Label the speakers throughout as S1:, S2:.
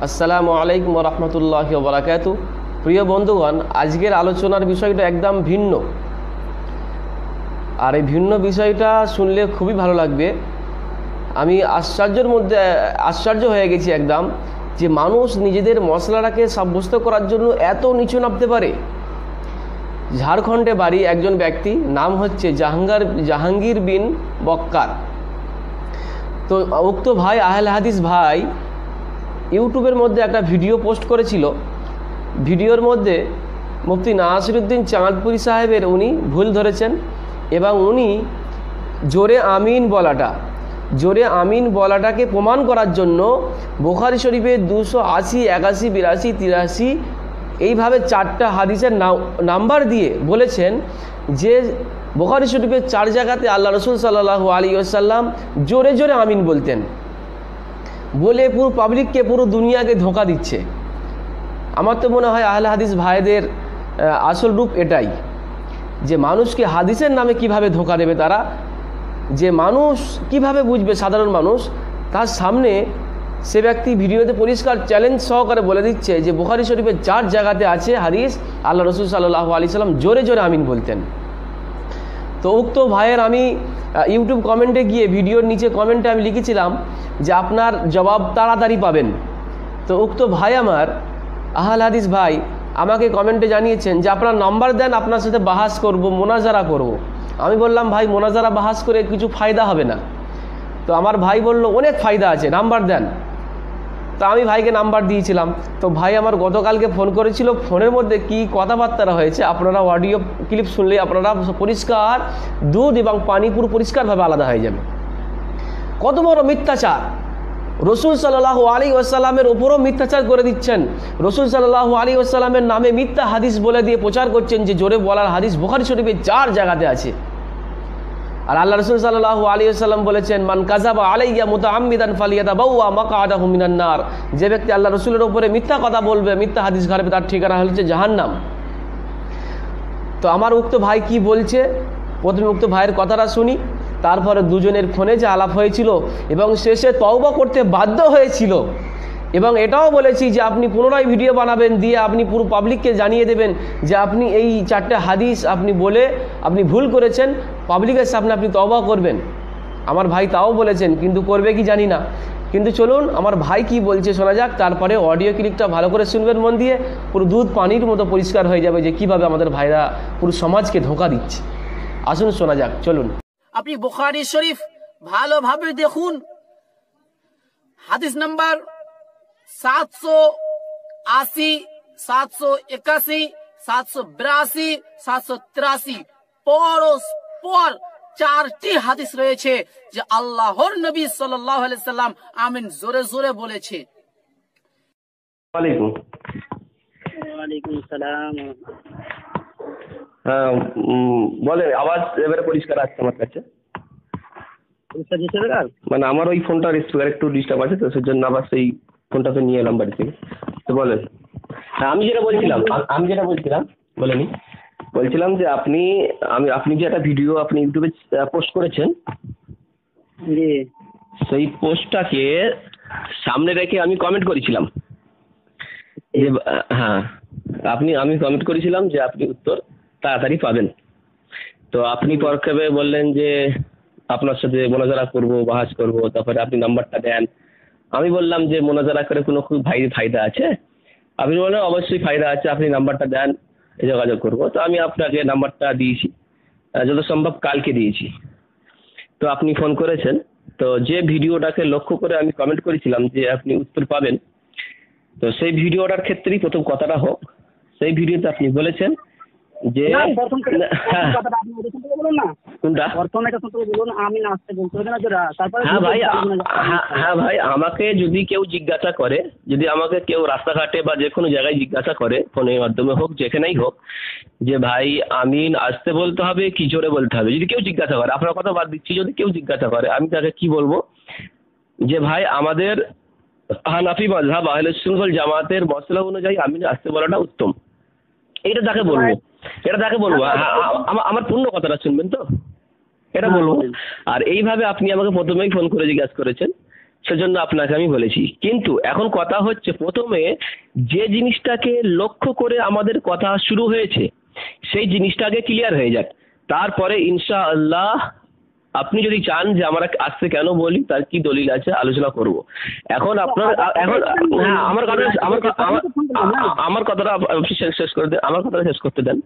S1: আসসালামু আলাইকুম রহমতুল্লাহি ওয়া বারাকাতুহু। প্রিয় বন্ধুগণ, আজকের আলোচনার বিষয়টা একদম ভিন্ন, আর এই ভিন্ন বিষয়টা শুনলে খুবই ভালো লাগবে। আমি আশ্চর্য হয়ে গেছি একদম, যে মানুষ নিজেদের মশলাটাকে সাব্যস্ত করার জন্য এত নিচু নামতে পারে। ঝাড়খণ্ডে বাড়ি একজন ব্যক্তি, নাম হচ্ছে জাহাঙ্গীর বিন বক্কার। তো উক্ত ভাই, আহলে হাদিস ভাই, ইউটিউবের মধ্যে একটা ভিডিও পোস্ট করেছিল। ভিডিওর মধ্যে মুফতি নাসিরউদ্দিন চাঁদপুরি সাহেবের উনি ভুল ধরেছেন, এবং উনি জোরে আমিন বলাটাকে প্রমাণ করার জন্য বুখারী শরীফের 280, 81, 82, 83 এইভাবে 4টা হাদিসের নাম্বার দিয়ে বলেছেন যে বুখারী শরীফের 4 জায়গাতে আল্লাহ রসুল সাল্লাল্লাহু আলাইহি ওয়াসাল্লাম জোরে জোরে আমিন বলতেন, বলে পুরো পাবলিককে, পুরো দুনিয়াকে ধোঁকা দিচ্ছে। আমার তো মনে হয় আহলে হাদিস ভাইদের আসল রূপ এটাই, যে মানুষকে হাদিসের নামে কিভাবে ধোঁকা দেবে তারা, যে মানুষ কিভাবে বুঝবে, সাধারণ মানুষ। তার সামনে সে ব্যক্তি ভিডিওতে পরিষ্কার চ্যালেঞ্জ সহকারে বলে দিচ্ছে যে বুখারী শরীফের 4 জায়গাতে আছে হাদিস, আল্লাহ রসুল সাল্লাল্লাহু আলাইহি সাল্লাম জোরে জোরে আমিন বলতেন। তো উক্ত ভাইয়ের আমি ইউটিউব কমেন্টে গিয়ে, ভিডিওর নিচে কমেন্টে আমি লিখেছিলাম যে আপনার জবাব তাড়াতাড়ি পাবেন। তো উক্ত ভাই, আমার আহলে হাদিস ভাই, আমাকে কমেন্টে জানিয়েছেন যে আপনার নাম্বার দেন, আপনার সাথে বাহাস করব, মোনাজারা করব। আমি বললাম, ভাই মোনাজারা বাহাস করে কিছু ফায়দা হবে না। তো আমার ভাই বলল, অনেক ফায়দা আছে, নাম্বার দেন। তো আমি ভাইকে নাম্বার দিয়েছিলাম। তো ভাই আমার গতকালকে ফোন করেছিল, ফোনের মধ্যে কি কথাবার্তা হয়েছে আপনারা অডিও ক্লিপ শুনলে আপনারা পরিষ্কার, দুধ এবং পানি পুরো পরিষ্কারভাবে আলাদা হয়ে যাবে। কত বড় মিথ্যাচার! রসুল সাল্লাল্লাহু আলাইহি ওয়াসাল্লামের ওপরও মিথ্যাচার করে দিচ্ছেন। রসুল সাল্লাল্লাহু আলাইহি ওয়াসাল্লামের নামে মিথ্যা হাদিস বলে দিয়ে প্রচার করছেন যে জোরে বলার হাদিস বুখারী শরীফে 4 জায়গাতে আছে। আর আল্লাহ রসুল সাল্লাল্লাহু আলাইহি ওয়াসাল্লাম বলেছেন, মান কাযাবা আলাইয়া মুতাআম্মিদান ফালিয়াতাবাওয়া মাকআদাহু মিনান নার। যে ব্যক্তি আল্লাহ রসুলের উপরে মিথ্যা কথা বলবে, মিথ্যা হাদিস ঘাড়বে, তার ঠিকানা হচ্ছে জাহান্নাম। তো আমার উক্ত ভাই কি বলছে, প্রথমে উক্ত ভাইয়ের কথাটা শুনি, তারপরে দুজনের ফোনে যে আলাপ হয়েছিল এবং শেষে তওবা করতে বাধ্য হয়েছিল। এবং এটাও বলেছি যে আপনি পুনরায় ভিডিও বানাবেন, দিয়ে আপনি পুরো পাবলিককে জানিয়ে দেবেন যে আপনি এই 4টা হাদিস আপনি বলে আপনি ভুল করেছেন, পাবলিকের সামনে আপনি তওবা করবেন। আমার ভাই তাও বলেছেন, কিন্তু করবে কি জানি না। কিন্তু চলুন আমার ভাই কি বলছে শোনা যাক, তারপরে অডিও ক্লিপটা ভালো করে শুনবেন মন দিয়ে, পুরো দুধ পানির মতো পরিষ্কার হয়ে যাবে যে কিভাবে আমাদের ভাইরা পুরো সমাজকে ধোঁকা দিচ্ছে। আসুন শোনা যাক, চলুন।
S2: আপনি বুখারী শরীফ ভালোভাবে দেখুন, হাদিস নাম্বার 780, 781, 782, 783 পর 4টি হাদিস রয়েছে যে আল্লাহর নবী সাল্লাল্লাহু আলাইহি সাল্লাম আমিন জোরে জোরে বলেছে।
S3: ওয়ালাইকুম সালাম।
S1: হ্যাঁ, বলে আওয়াজ এবারে পরিষ্কার আসছে আমার কাছে। মানে আমার ওই ফোনটার স্পিকার একটু ডিস্টার্ব আছে, তো সেজন্য আবার সেই ফোনটাকে নিয়ে এলাম বাড়ি থেকে। তো বলেন। হ্যাঁ, আমি যেটা বলছিলাম বলছিলাম যে আপনি যে একটা ভিডিও আপনি ইউটিউবে পোস্ট করেছেন, সেই পোস্টটাকে সামনে রেখে আমি কমেন্ট করেছিলাম যে আমি কমেন্ট করেছিলাম যে আপনি উত্তর তাড়াতাড়ি পাবেন। তো আপনি পরক্ষেপে বললেন যে আপনার সাথে মোনাজারা করব, বাহাস করব, তারপরে আপনি নাম্বারটা দেন। আমি বললাম যে মোনাজারা করে কোনো খুব ফায়দা আছে? আপনি বললেন অবশ্যই ফায়দা আছে, আপনি নাম্বারটা দেন, যোগাযোগ করব। তো আমি আপনাকে নাম্বারটা দিয়েছি, যত সম্ভব কালকে দিয়েছি। তো আপনি ফোন করেছেন, তো যে ভিডিওটাকে লক্ষ্য করে আমি কমেন্ট করেছিলাম যে আপনি উত্তর পাবেন, তো সেই ভিডিওটার ক্ষেত্রেই প্রথম কথাটা হোক। সেই ভিডিওতে আপনি বলেছেন যে হ্যাঁ ভাই, আমাকে যদি কেউ জিজ্ঞাসা করে, যদি আমাকে কেউ রাস্তাঘাটে বা যে কোনো জায়গায় জিজ্ঞাসা করে, ফোনের মাধ্যমে হোক, যেখানেই হোক, যে ভাই আমিন আসতে বলতে হবে কি জোরে বলতে হবে, যদি কেউ জিজ্ঞাসা করে, আপনার কথা বাদ দিচ্ছি, যদি কেউ জিজ্ঞাসা করে, আমি তাকে কি বলবো যে ভাই আমাদের হানাফি মাযহাব আহলে সুন্নাত ওয়াল জামাতের মসলা অনুযায়ী আমিন আসতে বলাটা উত্তম। এটা তাকে বলবো। আমার পূর্ণ কথাটা শুনবেন তো, এটা বলবো। আর এইভাবে আপনি আমাকে প্রথমেই ফোন করে জিজ্ঞাসা করেছেন, সেজন্য আপনাকে আমি বলেছি। কিন্তু এখন কথা হচ্ছে, প্রথমে যে জিনিসটাকে লক্ষ্য করে আমাদের কথা শুরু হয়েছে সেই জিনিসটাকে ক্লিয়ার হয়ে যাক, তারপরে ইনশাআল্লাহ আপনি যদি চান যে আমরা আসতে কেন বলি তার কি দলিল আছে আলোচনা করব। এখন আপনার এখন হ্যাঁ আমার কথাটা আপনি শেষ করে দেন, আমার কথাটা শেষ করতে দেন।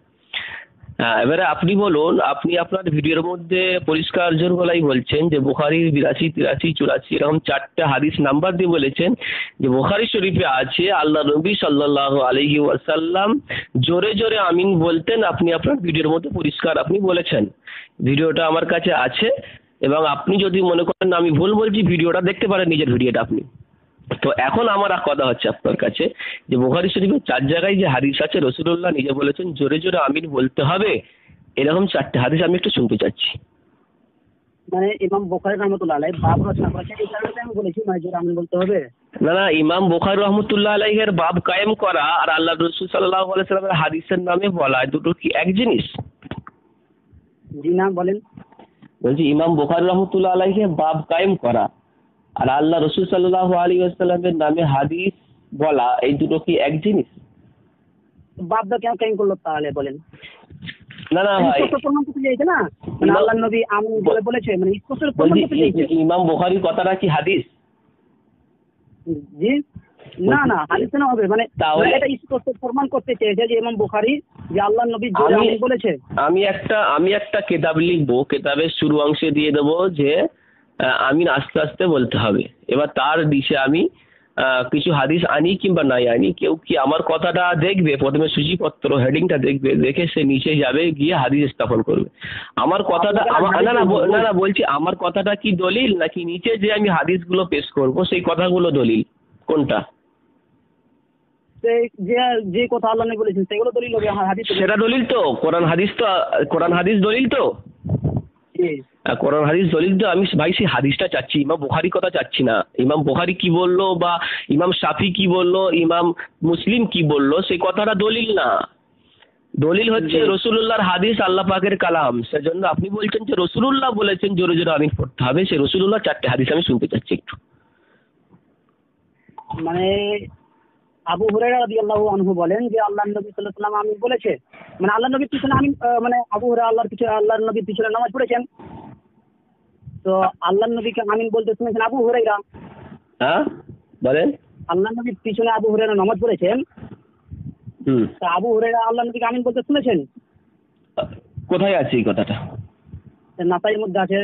S1: হ্যাঁ, এবারে আপনি বলুন, আপনি আপনার ভিডিওর মধ্যে পরিষ্কার জোর গলায় বলছেন যে বুখারীর 82, 83, 84 এরকম 4টে হাদিস নাম্বার দিয়ে বলেছেন যে বুখারী শরীফে আছে আল্লাহ নবী সাল্লাল্লাহু আলাইহি ওয়াসাল্লাম জোরে জোরে আমিন বলতেন। আপনি আপনার ভিডিওর মধ্যে পরিষ্কার আপনি বলেছেন, ভিডিওটা আমার কাছে আছে, এবং আপনি যদি মনে করেন আমি ভুল বলছি ভিডিওটা দেখতে পারেন, নিজের ভিডিওটা আপনি। তো এখন আমার কথা হচ্ছে আপনার কাছে যে বুখারী শরীফের 4 জায়গায় যে হাদিস আছে রাসূলুল্লাহ নিজে বলেছেন জোরে জোরে আমিন বলতে হবে, এরকম 4টে হাদিস আমি একটু শুনতে চাচ্ছি।
S3: মানে ইমাম বুখারী রাহমাতুল্লাহ আলাইহি বাব রচনা করেছেন, এই কারণে আমি বলেছি মানে জোরে আমিন বলতে হবে।
S1: না, ইমাম বুখারী রাহমাতুল্লাহ আলাইহির বাব কায়েম করা আর আল্লাহ রাসূল সাল্লাল্লাহু আলাইহি সাল্লামের হাদিসের নামে বলা দুটো কি এক জিনিস?
S3: জি না, বলেন।
S1: বলছি ইমাম বুখারী রাহমাতুল্লাহ আলাইহির বাব কায়েম করা আর আল্লাহ রাসূল সাল্লাল্লাহু আলাইহি ওয়াসাল্লামের নামে হাদিস বলা এই দুটো কি এক জিনিস?
S3: বাবটা কেন কায়েম করলো তাহলে বলেন?
S1: না ভাই,
S3: প্রমাণ করতে চাইছে না, মানে আল্লাহ নবী আমিন বলে বলেছে, মানে স্পষ্ট প্রমাণ করতে চাইছে।
S1: ইমাম বুখারীর কথাটা কি হাদিস?
S3: জি না হাদিস না হবে, মানে এটা স্পষ্ট প্রমাণ করতে চেয়েছে যে ইমাম বুখারী যে আল্লাহ নবী জোরে আমিন বলেছে।
S1: আমি একটা কিতাব লিখবো, কিতাবের শুরু অংশে দিয়ে দেবো যে আমিন আস্তে আস্তে বলতে হবে। এবার তার দিশে আমি কিছু হাদিস আনি কিংবা নাই আনি, কেউ কি আমার কথাটা দেখবে, প্রথমে সূচিপত্র হেডিংটা দেখবে, দেখে সে নিচে যাবে, গিয়ে হাদিস স্থাপন করবে। আমার কথাটা না বলছি আমার কথাটা কি দলিল, নাকি নিচে যে আমি হাদিসগুলো পেশ করব সেই কথাগুলো দলিল, কোনটা?
S3: যে কথা আল্লাহ নবী বলেছেন সেগুলো দলিল হবে, হাদিস
S1: সেটা দলিল তো, কোরআন হাদিস দলিল তো, কোরআন হাদিস দলিল তো। আমি ভাই সেই হাদিসটা চাচ্ছি, ইমাম বুখারী কথা চাচ্ছি না। ইমাম বুখারী কি বললো বা ইমাম শাফি কি বললো, ইমাম মুসলিম কি বললো, সেই কথাটা দলিল না। দলিল হচ্ছে রাসূলুল্লাহর হাদিস, আল্লাহ পাকের কালাম। সেজন্য আপনি বলছেন যে রাসূলুল্লাহ বলেছেন জোরে জোরে আমিন পড়তে হবে, সেই রাসূলুল্লাহ 4টে হাদিস আমি শুনতে চাচ্ছি একটু।
S3: মানে আবু হুরায়রা রাদিয়াল্লাহু আনহু বলেন যে আল্লাহর নবী সাল্লাল্লাহু আলাইহি ওয়াসাল্লাম আমিন বলেছে, মানে আল্লাহর নবীর পিছনে আমিন, মানে আবু হুরায়রা আল্লাহর নবীর পিছনে নামাজ পড়েছেন, তো আল্লাহর নবীকে আমিন বলতে শুনেছেন আবু হুরায়রা।
S1: হ্যাঁ বলেন।
S3: আল্লাহর নবীর পিছনে আবু হুরায়রা নামাজ পড়েছেন, তো আবু হুরায়রা আল্লাহর নবীকে আমিন বলতে শুনেছেন।
S1: কোথায় আছে এই কথাটা?
S3: নাসাইয়ের মধ্যে আছে।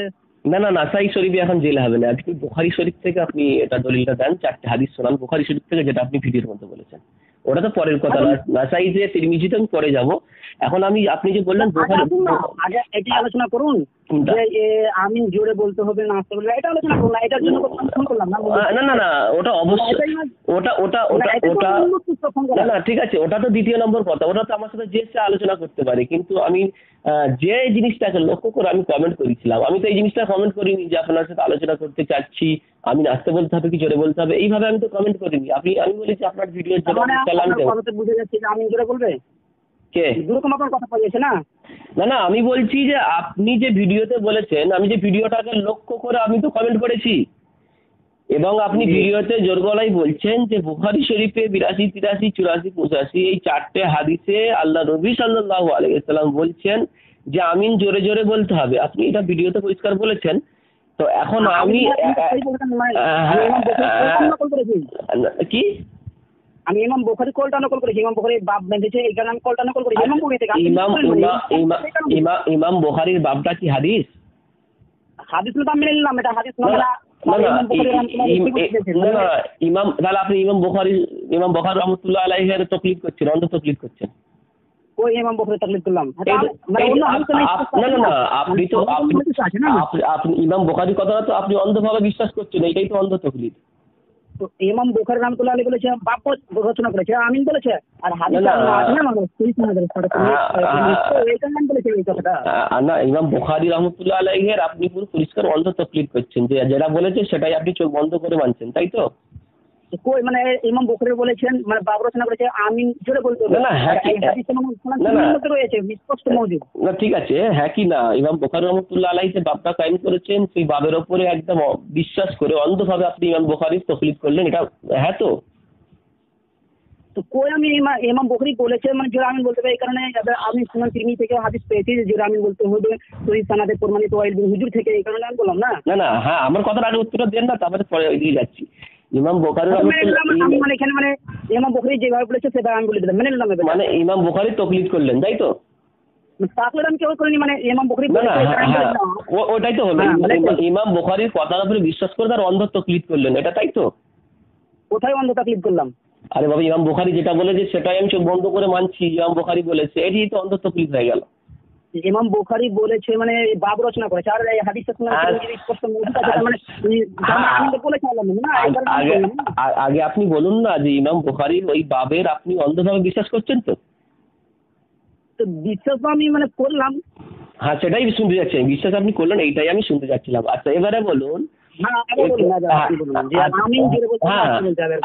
S1: না নাসাই শরীফে এখন জেল হবে না, আপনি বুখারী শরীফ থেকে আপনি এটা দলিলটা দেন, 4টে হাদিস শোনান বুখারী শরীফ থেকে, যেটা আপনি ভিডিওর মধ্যে বলেছেন। ওটা তো পরের কথা, নাসাই যে তিরমিজিতে আমি পরে যাব। এখন আপনি যে বললেন
S3: আগে এটি আলোচনা করুন যে আমিন জোরে বলতে হবে না আস্তে বলবে, এটা আলোচনা করুন না, এটার জন্য ফোন করলাম না।
S1: না ওটা অবশ্যই ওটা না ঠিক আছে, ওটা তো দ্বিতীয় নম্বর কথা, ওটা তো আমার সাথে যে আলোচনা করতে পারে। কিন্তু আমি যে জিনিসটাকে লক্ষ্য করে আমি কমেন্ট করেছিলাম, আমি তো এই জিনিসটা কমেন্ট করিনি যে আপনার সাথে আলোচনা করতে চাচ্ছি আমি আস্তে বলতে হবে কি জোরে বলতে হবে, এইভাবে আমি তো কমেন্ট করিনি। আমি বলেছি আপনার ভিডিও
S3: বুঝে যাচ্ছে যে আমিন জোরে বলবে
S1: কে
S3: দুরকম আপনার কথা বলেছে না।
S1: না আমি বলছি যে আপনি যে ভিডিওতে বলেছেন, আমি যে ভিডিওটাকে লক্ষ্য করে আমি তো কমেন্ট করেছি, এবং আপনি ভিডিওতে জোর গলায় বলছেন যে বুখারী শরীফে 82, 83, 84, 85 এই 4টে হাদিসে আল্লাহ নবী সাল্লাল্লাহু আলাইহি ওয়াসাল্লাম বলছেন যে আমিন জোরে জোরে বলতে হবে। আপনি এটা ভিডিওতে পরিষ্কার বলেছেন। তো এখন আমি কি
S3: আমি ইমাম বুখারী কলটা নকল করেছি, ইমাম বুখারী বাব বেঁধেছে এই কারণে আমি কলটা নকল করেছি। ইমাম বুখারী থেকে
S1: ইমাম বুখারীর বাবটা কি হাদিস?
S3: হাদিস না আমি নিলাম, এটা হাদিস না।
S1: ইমাম তাহলে আপনি ইমাম বুখারী রাহমাতুল্লাহ আলাইহির তাকলিদ করছেন, অন্ধ তাকলিদ করছেন।
S3: ওই ইমাম বুখারী তাকলিদ করলাম
S1: না আপনি তো আপনি ইমাম বুখারীর কথাটা তো আপনি অন্ধভাবে বিশ্বাস করছেন, এটাই তো অন্ধ তাকলিদ।
S3: তো ইমাম বুখারী রাহমাতুল্লাহ আলাইহি বলেছে বাব রচনা করেছে আমিন বলেছে, আর হাদিস না
S1: না ইমাম বুখারী রাহমাতুল্লাহ আলাইহির আপনি পুরো পরিষ্কার অন্ধ তাকলিদ করছেন, যে যেটা বলেছে সেটাই আপনি চোখ বন্ধ করে মানছেন, তাই তো?
S3: তো কই মানে ইমাম বুখারী বলেছেন মানে বাব রচনা করেছে আমিন জোরে বলতে হবে।
S1: না, না, হ্যাঁ কি-
S3: এই হাদিসে মানে
S1: না, না।
S3: মধ্যে রয়েছে স্পষ্ট মওজুদ।
S1: না ঠিক আছে, হ্যাঁ কি না, ইমাম বুখারী রহমতুল্লাহ আলাইহি যে বাবটা কায়েম করেছেন সেই বাবের ওপরে একদম বিশ্বাস করে অন্ধভাবে আপনি ইমাম বুখারীর তকলিদ করলেন, এটা হ্যাঁ তো?
S3: তো কই আমি ইমাম বুখারী বলেছে মানে জোরে আমিন বলতে হবে, এই কারণে আমি সুনান তিরমিজি থেকে হাদিস পেয়েছি যে জোরে আমিন বলতে হবে সহিহ সনদে প্রমাণিত ওয়াইল বিন হুজুর থেকে, এই কারণে আমি বললাম না।
S1: না, না, হ্যাঁ আমার কথার আগে উত্তরটা দেন না, তারপরে পরে ওইদিকে যাচ্ছি। ইমাম বুখারী
S3: আমি মেনে নিলাম, আমি
S1: রহমতুল্লাহ
S3: মানে এখানে মানে ইমাম বুখারী যেভাবে বলেছে সেভাবে আমি বলে দিলাম, মেনে নিলাম এবার।
S1: মানে ইমাম বুখারী তকলিদ করলেন তাই তো?
S3: তাহলে আমি কেউ করিনি, মানে ইমাম বুখারী
S1: না, না,
S3: বলেছে
S1: হ্যাঁ,
S3: আমি
S1: হ্যাঁ,
S3: বলে দিলাম।
S1: ওটাই তো হলো,
S3: হ্যাঁ, মানে
S1: ইমাম বুখারীর কথার উপরে বিশ্বাস করে তার অন্ধ তকলিদ করলেন, এটা তাই তো?
S3: কোথায় অন্ধ তাকলিদ করলাম?
S1: আরে বাবা, ইমাম বুখারী যেটা বলেছে সেটাই আমি চোখ বন্ধ করে মানছি, ইমাম বুখারী বলেছে, এটাই তো অন্ধ তকলিদ হয়ে গেল।
S3: ইমাম বুখারী বলেছে মানে বাব রচনা করেছে, আর এই হাদিসটা শুনে স্পষ্ট মওজুদ আছে, মানে আমি তো বলেছি আল্লাহ না, এই কারণে আমি
S1: আগে
S3: বললাম না।
S1: আগে আপনি বলুন না যে ইমাম বুখারীর ওই বাবের আপনি অন্ধভাবে বিশ্বাস করছেন তো?
S3: তো বিশ্বাস তো আমি মানে করলাম।
S1: হ্যাঁ সেটাই শুনতে যাচ্ছি, বিশ্বাস আপনি করলেন এইটাই আমি শুনতে যাচ্ছিলাম। আচ্ছা এবারে বলুন।
S3: হ্যাঁ আগে বলুন না, আপনি বলুন যে আমি জোরে বলতে
S1: হ্যাঁ,
S3: আপনি বলতে হবে,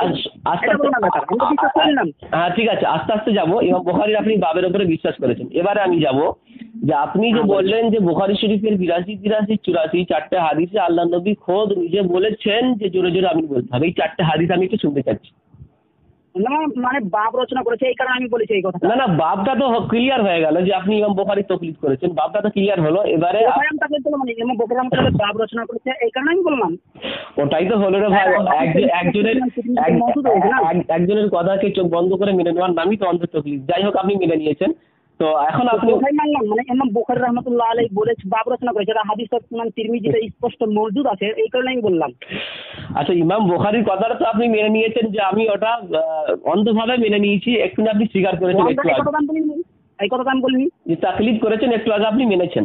S1: আস্তে
S3: এটা বলুন না ব্যাপার, আমি তো বিশ্বাস করলাম।
S1: হ্যাঁ ঠিক আছে, আস্তে আস্তে যাবো। ইমাম বুখারীর আপনি বাবের উপরে বিশ্বাস করেছেন, এবারে আমি যাব যে আপনি যে বললেন যে বুখারী শরীফের 82, 83, 84 চারটে হাদিসে আল্লাহ নবী খোদ নিজে বলেছেন যে জোরে জোরে আমিন বলতে হবে, এই চারটে হাদিস আমি একটু শুনতে চাচ্ছি।
S3: না মানে বাব রচনা করেছে এই কারণে আমি বলেছি এই কথা।
S1: না, না, বাবটা তো ক্লিয়ার হয়ে গেল যে আপনি ইমাম বুখারী তকলিদ করেছেন, বাবটা তো ক্লিয়ার হলো। এবারে
S3: কোথায় আমি তাকে বললাম মানে ইমাম বুখারী আমাকে বাব রচনা করেছে এই কারণে আমি বললাম।
S1: ওটাই তো হলো রে ভাই, একজনের কথাকে চোখ বন্ধ করে মেনে নেওয়ার নামই তো অন্ধ তকলিদ। যাই হোক, আপনি মেনে নিয়েছেন, তো এখন আপনি
S3: কোথায় মানলাম মানে ইমাম বুখারী রহমাতুল্লাহ আলাইহি বলেছে বাব রচনা করেছে, এটা হাদিস সুনান তিরমিজিতে স্পষ্ট মওজুদ আছে, এই কারণে আমি বললাম।
S1: আচ্ছা ইমাম বুখারীর কথাটা তো আপনি মেনে নিয়েছেন যে আমি ওটা অন্ধভাবে মেনে নিয়েছি, একটু আপনি স্বীকার করেছেন একটু
S3: এই
S1: আগে
S3: কথা আমি বলিনি, এই কথা আমি বলিনি।
S1: যে তাকলিদ করেছেন, একটু আগে আপনি মেনেছেন।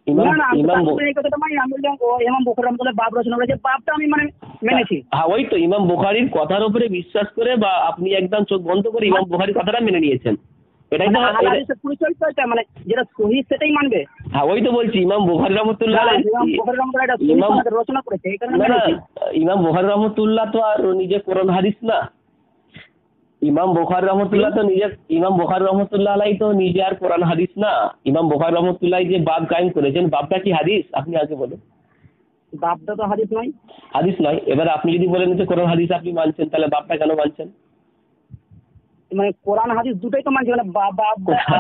S1: ইমাম
S3: না না আমি
S1: ইমাম
S3: এই কথাটা মানে আমি বললাম ও ইমাম বুখারী রহমাতুল্লাহ বাব রচনা করেছে, বাবটা আমি মানে মেনেছি।
S1: হ্যাঁ ওই তো ইমাম বুখারীর কথার উপরে বিশ্বাস করে বা আপনি একদম চোখ বন্ধ করে ইমাম বুখারীর কথাটা মেনে নিয়েছেন, এটাই তো?
S3: মানে হাদিসের পরিচয় তো এটা, মানে যেটা সহিহ সেটাই মানবে।
S1: হ্যাঁ ওই তো বলছি ইমাম বুখারী রহমতুল্লাহ
S3: ইমাম বুখারী রহমাতুল্লাহ এটা সহিহ সনদে রচনা করেছে, এই কারণে
S1: না, না,
S3: মেনেছি।
S1: ইমাম বুখারী রহমতুল্লাহ তো আর নিজে কোরআন হাদিস না। ইমাম বুখারী রহমতুল্লাহ তো নিজে, ইমাম বুখারী রহমতুল্লাহ আলাইহি তো নিজে আর কোরআন হাদিস না। ইমাম বুখারী রহমতুল্লাহ যে বাব কায়েম করেছেন, বাবটা কি হাদিস? আপনি আগে বলুন।
S3: বাবটা তো হাদিস নয়।
S1: হাদিস নয়, এবার আপনি যদি বলেন যে কোরআন হাদিস আপনি মানছেন, তাহলে বাবটা কেন মানছেন?
S3: মানে কোরআন হাদিস দুটোই তো মানছি, মানে বাব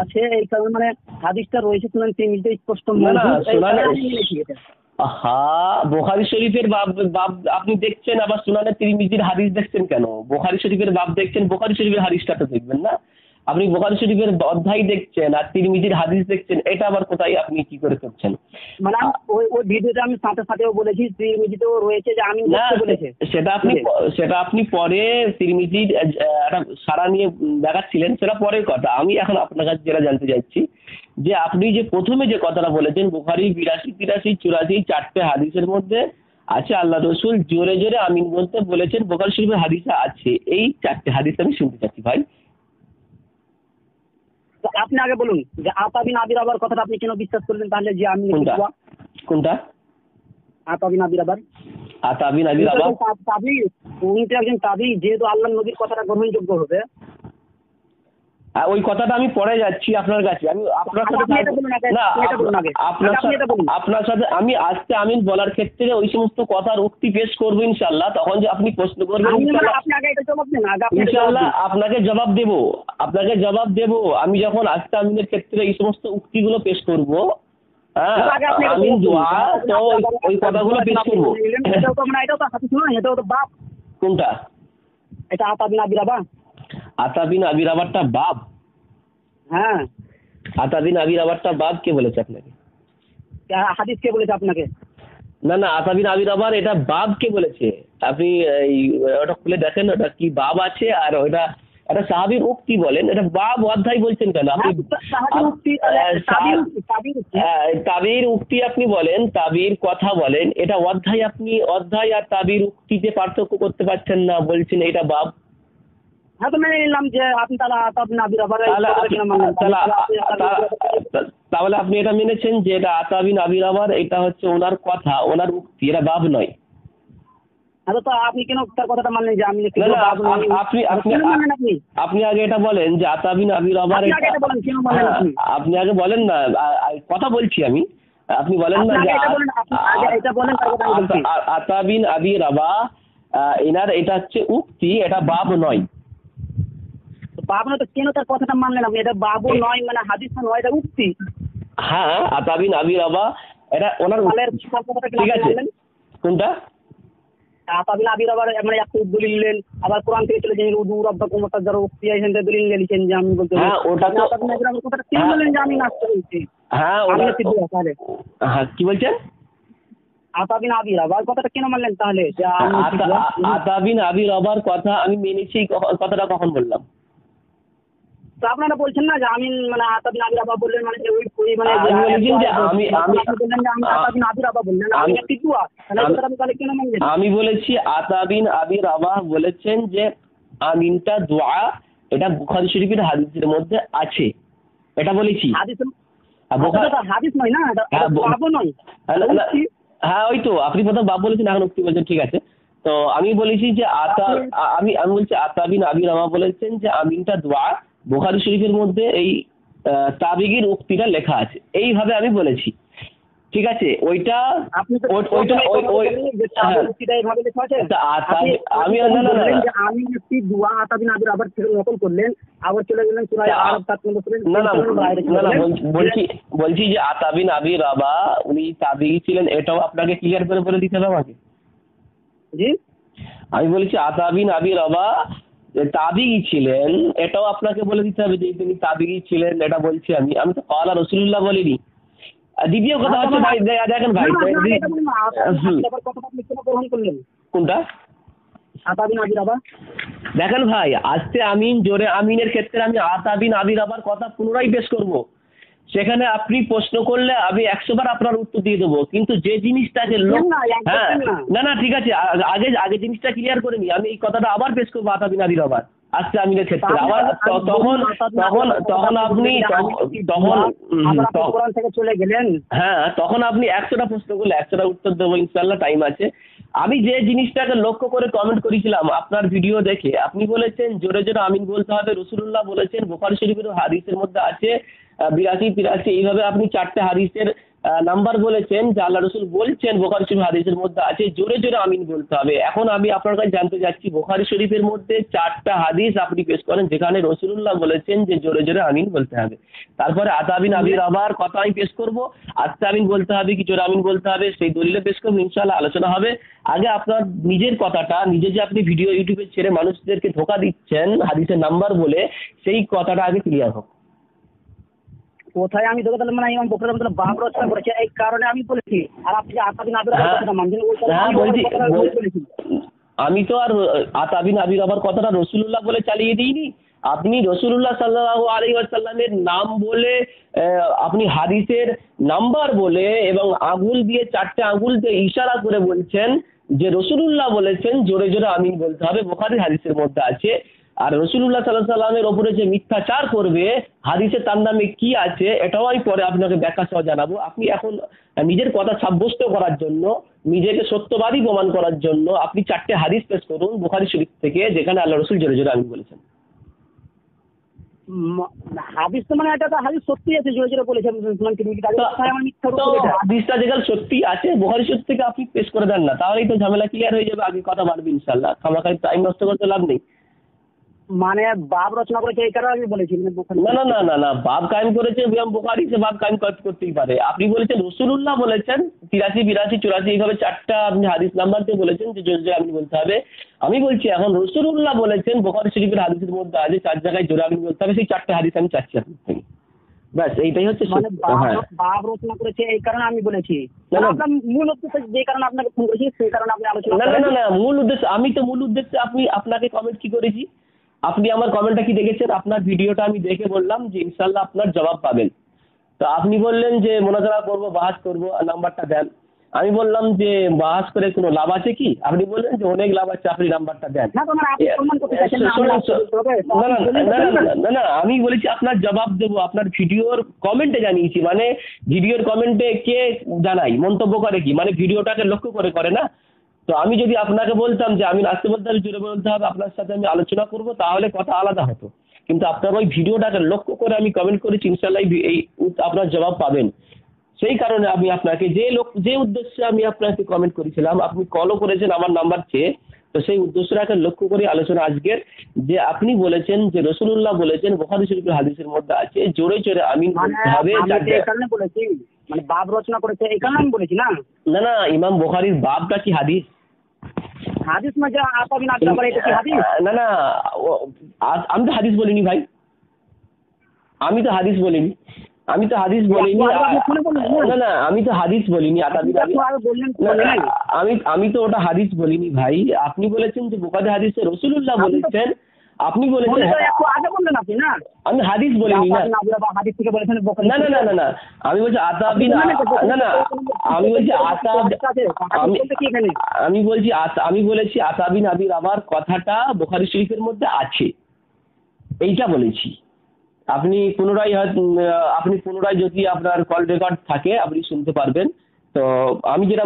S3: আছে এই কারণে মানে হাদিসটা রয়েছে সুনান তিরমিজিতে স্পষ্ট
S1: না, না,
S3: মওজুদ, এই কারণে
S1: সুনানে-
S3: আমি মেনেছি এটা।
S1: বুখারী শরীফের বাব বাব আপনি দেখছেন, আবার সুনানে তিরমিজির হাদিস দেখছেন কেন? বুখারী শরীফের বাব দেখছেন, বুখারী শরীফের হাদিসটা তো দেখবেন না। আপনি বুখারী শরীফের অধ্যায় দেখছেন আর তিরমিজির হাদিস দেখছেন, এটা আবার কোথায় আপনি কি করে করছেন?
S3: মানে আমি ওই ভিডিওতে আমি সাথে সাথেও বলেছি, তিরমিজিতেও রয়েছে যে আমি
S1: না,
S3: বলতে বলেছে।
S1: সেটা আপনি পরে তিরমিজির একটা সারা নিয়ে দেখাচ্ছিলেন, সেটা পরের কথা। আমি এখন আপনার কাছে যেটা জানতে চাইছি যে আপনি যে প্রথমে যে কথাটা বলেছেন বুখারী 82, 83, 84 চারটে হাদিসের মধ্যে আছে আল্লাহ রসুল জোরে জোরে আমিন বলতে বলেছেন, বুখারী শরীফের হাদিসে আছে, এই চারটে হাদিস আমি শুনতে চাচ্ছি ভাই।
S3: তো আপনি আগে বলুন যে আতা বিন আবি রাবার কথাটা আপনি কেন বিশ্বাস করলেন তাহলে যে আমি
S1: কোনটা?
S3: আতা বিন আবি রাবার।
S1: আতা বিন আবি রাবাহ
S3: তাবি, উনি তো একজন তাবি, যেহেতু আল্লাহর নবীর কথাটা গ্রহণযোগ্য হবে।
S1: ওই কথাটা আমি পরে যাচ্ছি আপনার কাছে। আমি আপনার সাথে আপনার সাথে আমি আজকে আমিন বলার ক্ষেত্রে ওই সমস্ত কথার উক্তি পেশ করবো ইনশাল্লাহ, তখন যে আপনি প্রশ্ন করবেন ইনশাল্লাহ আপনাকে জবাব দেব। আমি যখন আজকে আমিনের ক্ষেত্রে এই সমস্ত উক্তিগুলো পেশ করবো, হ্যাঁ আমিন দোয়া, তো ওই কথাগুলো পেশ করবো। কোনটা?
S3: এটা আতা বিন আবি রাবাহ।
S1: আতা বিন আবি রাবাহটা বাব?
S3: হ্যাঁ।
S1: আতা বিন আবি রাবাহটা বাব কে বলেছে আপনাকে?
S3: হাদিস কে বলেছে আপনাকে?
S1: না, না, আতা বিন আবি রাবাহর এটা বাব কে বলেছে? আপনি ওটা খুলে দেখেন, ওটা কি বাব আছে, আর ওটা একটা সাহাবীর উক্তি বলেন, এটা বাব অধ্যায় বলছেন কেন আপনি? তাবির উক্তি আপনি বলেন, তাবির কথা বলেন, এটা অধ্যায়, আপনি অধ্যায় আর তাবির উক্তিতে পার্থক্য করতে পারছেন না, বলছেন এটা বাব।
S3: হ্যাঁ তো মেনে নিলাম যে আপনি
S1: তাহলে আপনি এটা মেনেছেন যে এটা আতা বিন আবি রাবাহ, এটা হচ্ছে ওনার কথা, ওনার উক্তি, এটা বাব নয়।
S3: আচ্ছা, তো আপনি কেন তার কথাটা মানলেন যে আমি একটি
S1: না না
S3: বাবু নই?
S1: আপনি
S3: কেন মানলেন আপনি?
S1: আপনি আগে এটা বলেন যে আতাবিন আবি রবার
S3: আপনি আগে এটা বলেন, কেন মানলেন আপনি?
S1: আপনি আগে বলেন না, কথা বলছি আমি, আপনি বলেন না
S3: আপনি
S1: যে
S3: আগে এটা বলেন, আপনি আগে এটা বলেন, তারপর আমি বলছি।
S1: আতাবিন আবি রাবা, এনার এটা হচ্ছে উক্তি, এটা বাব নয়।
S3: তো বাবু নয় তো কেন তার কথাটা মানলেন আপনি? এটা বাবু নয় মানে হাদিস নয়, এটা উক্তি।
S1: হ্যাঁ, আতাবিন আবি রাবা এটা ওনার,
S3: মালের কথাটা
S1: ঠিক আছে, কোনটা?
S3: আতাবিন আবির আবার মানে একটু দলিল নিলেন, আবার কোরআন থেকে চলে যান উদু রব্বাকুম ওয়াতাদারু উক্তি এখান থেকে দলিল লিখেন যে আমি বলতে
S1: হ্যাঁ, ওটা তো
S3: আতাবিন আবির আবার কথাটা কেন বললেন যে আমি নাচতে বলছি?
S1: হ্যাঁ
S3: আমি
S1: ওটা,
S3: নাচতে দিই তাহলে
S1: হ্যাঁ কি বলছেন?
S3: আতাবিন আবির আবার কথাটা কেন মানলেন তাহলে যে আমি নাচতে দিই?
S1: আতাবিন আবি রবার কথা আমি মেনেছি, কথাটা কখন বললাম?
S3: তো আপনারা বলছেন না যে আমি মানে আতাবিন আবির আবার বললেন মানে যে ওই মানে
S1: আমি বলেছি যে আমি
S3: বললেন যে আমি আতাবিন আবির আবার বললেন আমি একটি দুয়া, তাহলে এই কথাটা আমি তাহলে কেন মানলেন?
S1: আমি বলেছি আতাবিন আবি রাবা বলেছেন যে আমিনটা দোয়া, এটা বুখারী শরীফের হাদিসের মধ্যে আছে, এটা বলেছি।
S3: হাদিস
S1: বুখারী,
S3: হাদিস নয় না, এটা বাবু নয়।
S1: হ্যাঁ ওই তো আপনি প্রথম বাব বলেছেন, এখন উক্তি বলছেন, ঠিক আছে। তো আমি বলেছি যে আমি বলছি আতাবিন আবি রাবা বলেছেন যে আমিনটা দোয়া, বুখারী শরীফের মধ্যে এই তাবিগীর উক্তিটা লেখা আছে, এইভাবে আমি বলেছি, ঠিক আছে। ওইটা আমি
S3: আমি একটি দোয়া আতাবিন আবির আবার নকল করলেন, আবার চলে গেলেন সূরা আরব
S1: বলছি যে আতাবিন আবি রাবা উনি তাবিগী ছিলেন, এটাও আপনাকে ক্লিয়ার করে বলে দিতে হবে আমাকে।
S3: জি,
S1: আমি বলেছি আতাবিন আবি রাবা তাবিগী ছিলেন, এটাও আপনাকে বলে দিতে হবে যে তিনি তাবিগী ছিলেন, এটা বলছি আমি তো ক্বালা রাসূলুল্লাহ বলিনি। দ্বিতীয় কথা হচ্ছে ভাই, দেখেন ভাই, কোনটা
S3: আতাবিন আবির আবার
S1: দেখেন ভাই, আস্তে আমিন জোরে আমিনের ক্ষেত্রে আমি আতাবিন আবির আবার কথা পুনরায় পেশ করব, সেখানে আপনি প্রশ্ন করলে আমি 100 বার আপনার উত্তর দিয়ে দেবো, কিন্তু যে জিনিসটাকে হ্যাঁ না ঠিক আছে, আগে জিনিসটা ক্লিয়ার করে নি, আমি এই কথাটা আবার পেশ করবো আতাবিন আবির আবার আস্তে আমিনের ক্ষেত্রে আবার, তখন আপনি
S3: কোরআন থেকে চলে গেলেন।
S1: হ্যাঁ, তখন আপনি 100টা প্রশ্ন করলে 100টা উত্তর দেবো, ইনশাআল্লাহ, টাইম আছে। আমি যে জিনিসটাকে লক্ষ্য করে কমেন্ট করেছিলাম আপনার ভিডিও দেখে, আপনি বলেছেন জোরে জোরে আমিন বলতে হবে, রাসূলুল্লাহ বলেছেন, বুখারী শরীফের হাদিসের মধ্যে আছে 82-83, এইভাবে আপনি 4টে হাদিসের নাম্বার বলেছেন যে আল্লাহ রসুল বলছেন বুখারী শরীফ হাদিসের মধ্যে আছে জোরে জোরে আমিন বলতে হবে। এখন আমি আপনার কাছে জানতে চাচ্ছি, বুখারী শরীফের মধ্যে 4টা হাদিস আপনি পেশ করেন যেখানে রাসূলুল্লাহ বলেছেন যে জোরে জোরে আমিন বলতে হবে, তারপরে আতাবিন আবির আবার কথা আমি পেশ করবো, আস্তে আমিন বলতে হবে কি জোরে আমিন বলতে হবে সেই দলিলে পেশ করবো, ইনশাআল্লাহ আলোচনা হবে। আগে আপনার নিজের কথাটা, নিজে যে আপনি ভিডিও ইউটিউবে ছেড়ে মানুষদেরকে ধোকা দিচ্ছেন হাদিসের নাম্বার বলে, সেই কথাটা আগে ক্লিয়ার হোক।
S3: কোথায় আমি ধরে মানে ইমাম বুখারী রাহমাতুল্লাহ বাব রচনা করেছে, এই কারণে আমি বলেছি, আর আপনি আতাবিন আবির আবার কথাটা মানছেন, বলছি
S1: আমি তো আর আতাবিন আবির আবার কথাটা রাসূলুল্লাহ বলে চালিয়ে দিইনি, আপনি রাসূলুল্লাহ সাল্লাল্লাহু আলাইহি ওয়াসাল্লামের নাম বলে, আপনি হাদিসের নাম্বার বলে এবং আঙ্গুল দিয়ে 4টে আঙ্গুল দিয়ে ইশারা করে বলছেন যে রাসূলুল্লাহ বলেছেন জোরে জোরে আমিন বলতে হবে, বুখারীর হাদিসের মধ্যে আছে। আর রাসূলুল্লাহ সাল্লাল্লাহু আলাইহি ওয়াসাল্লামের ওপরে যে মিথ্যাচার করবে হাদিসে তার নামে কি আছে এটাও আমি পরে আপনাকে ব্যাখ্যা সহ জানাবো। আপনি এখন নিজের কথা সাব্যস্ত করার জন্য, নিজেকে সত্যবাদী প্রমাণ করার জন্য আপনি 4টে হাদিস পেশ করুন বুখারী শরীফ থেকে যেখানে আল্লাহ রাসূল জোরে জোরে আমিন বলেছেন।
S3: হাদিস তো মানে এটা তো হাদিস সত্যি আছে, জোরে জোরে বলেছেন,
S1: হাদিসটা যেখানে সত্যি আছে বুখারী শরীফ থেকে আপনি পেশ করে দেন না, তাহলেই তো ঝামেলা ক্লিয়ার হয়ে যাবে, আগে কথা বাড়বে ইনশাআল্লাহ, খামাখালি টাইম নষ্ট করতে লাভ নেই।
S3: মানে বাব রচনা করেছে এই কারণে আমি বলেছি
S1: না, বাব কায়েম করেছে ইমাম বুখারী, সে বাব কায়েম করতেই পারে। আপনি বলেছেন রাসূলুল্লাহ বলেছেন 83, 82, 84 এইভাবে 4টা আপনি হাদিস নাম্বার দিয়ে বলেছেন যে জোরে জোরে আমিন বলতে হবে। আমি বলছি এখন রাসূলুল্লাহ বলেছেন বুখারী শরীফের হাদিসের মধ্যে আছে 4 জায়গায় জোরে আমিন বলতে হবে, সেই 4টে হাদিস আমি চাচ্ছি আপনার থেকে, ব্যাস এইটাই হচ্ছে।
S3: মানে বাব রচনা করেছে এই কারণে আমি বলেছি, মূল উদ্দেশ্য যে কারণে আপনাকে ফোন করেছি সেই কারণে আপনি আলোচনা
S1: না মূল উদ্দেশ্য, আমি তো মূল উদ্দেশ্যে আপনাকে কমেন্ট কি করেছি, আপনি আমার কমেন্টটা কি দেখেছেন, আপনার ভিডিওটা আমি দেখে বললাম যে ইনশাআল্লাহ আপনার জবাব পাবেন। তো আপনি বললেন যে মোনাজারা করবো, বাহাস করবো, নাম্বারটা দেন। আমি বললাম যে বাহাস করে কোনো লাভ আছে কি, আপনি বললেন যে অনেক লাভ আছে, আপনি নাম্বারটা দেন। না আমি বলেছি আপনার জবাব দেবো, আপনার ভিডিওর কমেন্টে জানিয়েছি, মানে ভিডিওর কমেন্টে কে জানাই মন্তব্য করে কি, মানে ভিডিওটাকে লক্ষ্য করে না, তো আমি যদি আপনাকে বলতাম যে আমি আসতে বলতে হবে, জোরে বলতে হবে, আপনার সাথে আমি আলোচনা করব, তাহলে কথা আলাদা হতো। কিন্তু আপনার ওই ভিডিওটাকে লক্ষ্য করে আমি কমেন্ট করেছি, ইনশাল্লাহ এই আপনার জবাব পাবেন। সেই কারণে আমি আপনাকে যে উদ্দেশ্যে আমি আপনাকে কমেন্ট করেছিলাম, আপনি কলও করেছেন আমার নাম্বার চেয়ে, তো সেই উদ্দেশ্যটাকে লক্ষ্য করে আলোচনা আজকের, যে আপনি বলেছেন যে রাসূলুল্লাহ বলেছেন বুখারী শরীফের হাদিসের মধ্যে আছে জোরে জোরে আমিন বলতে হবে।
S3: এই কারণে বলেছি, মানে বাব রচনা করেছে এই কারণে আমি বলেছি না।
S1: না না, ইমাম বুখারীর বাবটা কি হাদিস?
S3: হাদিস মানে আতা বিন আব্দুল্লাহ এটা কি হাদিস?
S1: না না, আমি তো হাদিস বলিনি ভাই, আমি তো হাদিস বলিনি, আমি তো হাদিস বলিনি। না না, আমি তো হাদিস বলিনি। আমি তো ওটা হাদিস বলিনি ভাই। আপনি বলেছেন যে বুখারী হাদিসে রাসূলুল্লাহ বলেছেন, আপনি বলেছেন
S3: আগে বললেন আপনি না,
S1: আমি হাদিস বলিনি না।
S3: হাদিস থেকে বলেছেন
S1: না না না না না, আমি বলছি আতা বিন, না না, আমি বলছি আতা, আমি বলেছি আতা বিন আবি রাবার কথাটা বুখারী শরীফের মধ্যে আছে, এইটা বলেছি। আপনি পুনরায় যদি আপনার কল রেকর্ড থাকে আপনি শুনতে পারবেন। তো আমি যেটা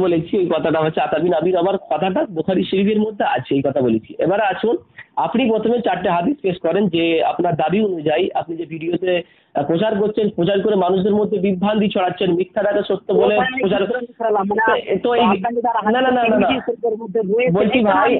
S1: বলেছি ওই কথাটা হচ্ছে আতা বিন আবি রাবার কথাটা বুখারী শরীফের মধ্যে আছে, এই কথা বলেছি। এবারে আসুন, আপনি প্রথমে 4টে হাদিস পেশ করেন যে আপনার দাবি অনুযায়ী আপনি যে ভিডিওতে প্রচার করছেন, প্রচার করে মানুষদের মধ্যে বিভ্রান্তি ছড়াচ্ছেন, মিথ্যাটাকে সত্য বলে প্রচার করছেন। তো এই না না না না বলছি ভাই,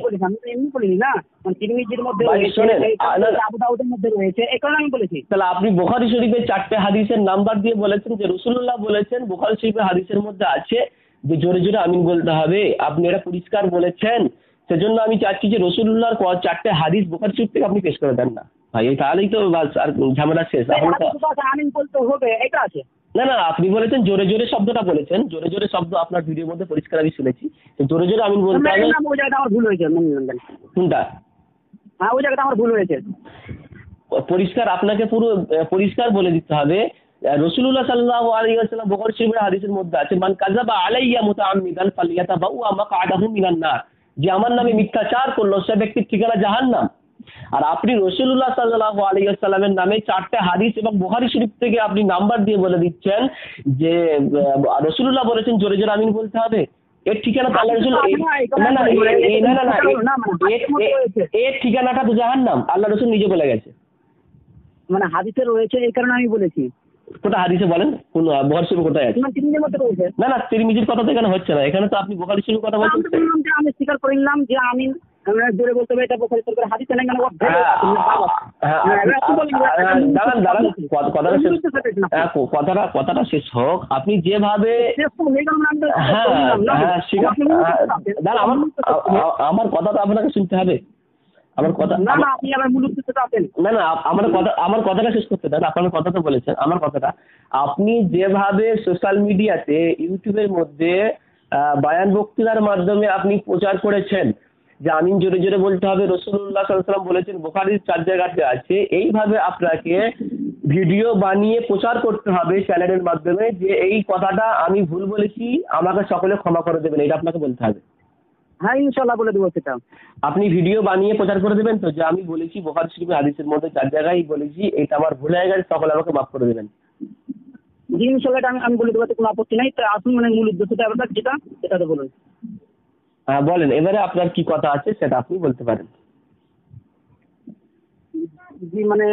S1: তাহলে আপনি বুখারী শরীফের 4টে হাদিসের নাম্বার দিয়ে বলেছেন যে রাসূলুল্লাহ বলেছেন বুখারী শরীফের হাদিসের মধ্যে আছে যে জোরে জোরে আমিন বলতে হবে, আপনি এটা পরিষ্কার বলেছেন। সেজন্য আমি চাচ্ছি যে রাসূলুল্লাহর 4টে হাদিস বুখারী শরীফ থেকে আপনি পেশ করে দেন না ভাই, তাহলেই তো বাস, আর ঝামেলা শেষ।
S3: আমিন বলতে হবে এটা আছে।
S1: না না, আপনি বলেছেন জোরে জোরে শব্দটা বলেছেন, জোরে জোরে শব্দ আপনার ভিডিওর মধ্যে পরিষ্কার আমি শুনেছি, জোরে জোরে আমিন বলতে হবে।
S3: ওই জায়গাটা আমার ভুল হয়েছে।
S1: কোনটা?
S3: হ্যাঁ, ওই জায়গাটা আমার ভুল হয়েছে।
S1: পরিষ্কার আপনাকে পুরো পরিষ্কার বলে দিতে হবে। রাসূলুল্লাহ সাল্লাল্লাহু আলাইহি ওয়াসাল্লাম বুখারী শরীফের হাদিসের মধ্যে আছে মান কাযাবা আলাইয়া মুতাআম্মিদান ফালিয়াতাবাওয়া মাকআদাহু মিনান নার, যে আমার নামে মিথ্যাচার করলো সে ব্যক্তির ঠিকানা জাহান্নাম। আর আপনি রাসূলুল্লাহ সাল্লাল্লাহু আলাইহি ওয়াসাল্লামের নামে 4টে হাদিস এবং বুখারী শরীফ থেকে আপনি নাম্বার দিয়ে বলে দিচ্ছেন যে রাসূলুল্লাহ বলেছেন জোরে জোরে আমিন বলতে হবে। এর ঠিকানা তো আল্লাহ রাসূল, না না এর ঠিকানাটা তো জাহান্নাম, আল্লাহ রাসূল নিজে বলে গেছে।
S3: মানে হাদিসে রয়েছে এই কারণে আমি বলেছি।
S1: কোটা হাদিসে বলেন, কোন বুখারী শরীফ কোথায় আছে?
S3: তিরমিজির মধ্যে রয়েছে।
S1: না না, তিরমিজির কথা তো এখানে হচ্ছে না, এখানে তো আপনি বুখারী শরীফের কথা বলছেন।
S3: আমি স্বীকার করলাম যে আমিন জোরে বলতে হবে, এটা বুখারী শরীফের হাদিসে নেই। কথাটা শেষ হোক। আপনি যেভাবে আমার কথাটা আপনাকে শুনতে হবে, আমার কথা না না, আপনি আমার মূল উদ্দেশ্যটা আছেন না না, আমার কথাটা শেষ করতে দেন। আপনার কথা তো বলেছেন, আমার কথাটা আপনি যেভাবে সোশ্যাল মিডিয়াতে ইউটিউবের মধ্যে বায়ান বক্তৃতার মাধ্যমে আপনি প্রচার করেছেন যে আমিন জোরে জোরে বলতে হবে, রাসূলুল্লাহ সাল্লাল্লাহু আলাইহি ওয়াসাল্লাম বলেছেন বুখারীর 4 জায়গাতে আছে, এইভাবে আপনাকে ভিডিও বানিয়ে প্রচার করতে হবে চ্যানেলের মাধ্যমে যে এই কথাটা আমি ভুল বলেছি, আমাকে সকলে ক্ষমা করে দেবেন, এটা আপনাকে বলতে হবে। হ্যাঁ, ইনশাআল্লাহ বলে দেবো সেটা।
S1: আপনি ভিডিও বানিয়ে প্রচার করে দেবেন তো যে আমি বলেছি বুখারী শরীফের হাদিসের মধ্যে 4 জায়গায় বলেছি, এটা আমার ভুল হয়ে গেছে, সকলে আমাকে মাফ করে দেবেন।
S3: জি ইনশাআল্লাহ আমি বলে দেবো, কোনো আপত্তি নাই। তো আসুন, মানে মূল উদ্দেশ্যটা আপনার যেটা সেটা তো বলুন।
S1: হ্যাঁ বলেন, এবারে আপনার কি কথা আছে সেটা আপনি বলতে পারেন।
S3: জি মানে